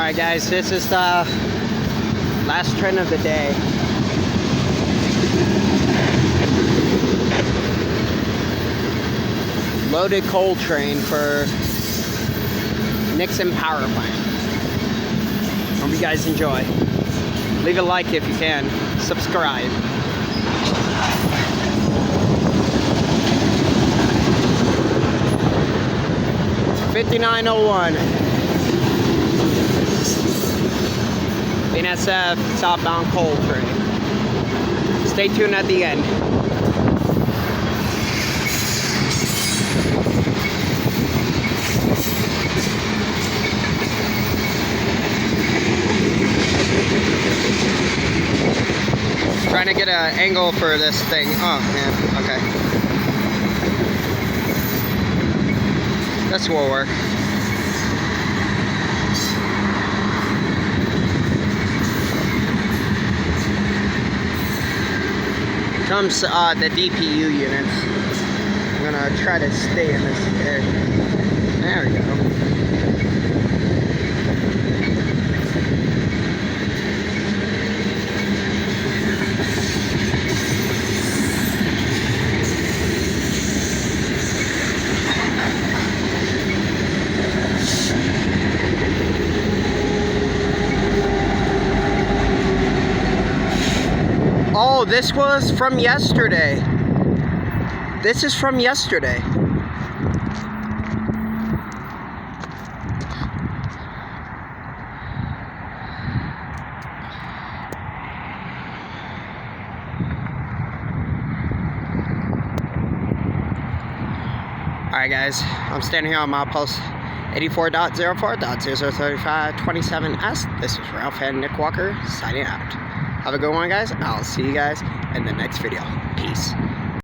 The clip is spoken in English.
Alright guys, this is the last train of the day. Loaded coal train for Nixon Power Plant. Hope you guys enjoy. Leave a like if you can. Subscribe. $59.01. BNSF southbound coal train. Stay tuned at the end. Trying to get an angle for this thing. Oh man, okay. This will work. Comes the DPU units. I'm gonna try to stay in this area. There we go. Oh, this was from yesterday. This is from yesterday. Alright guys, I'm standing here on milepost 84.04.003527S. This is Ralph and Nick Walker signing out. Have a good one guys. I'll see you guys in the next video. Peace.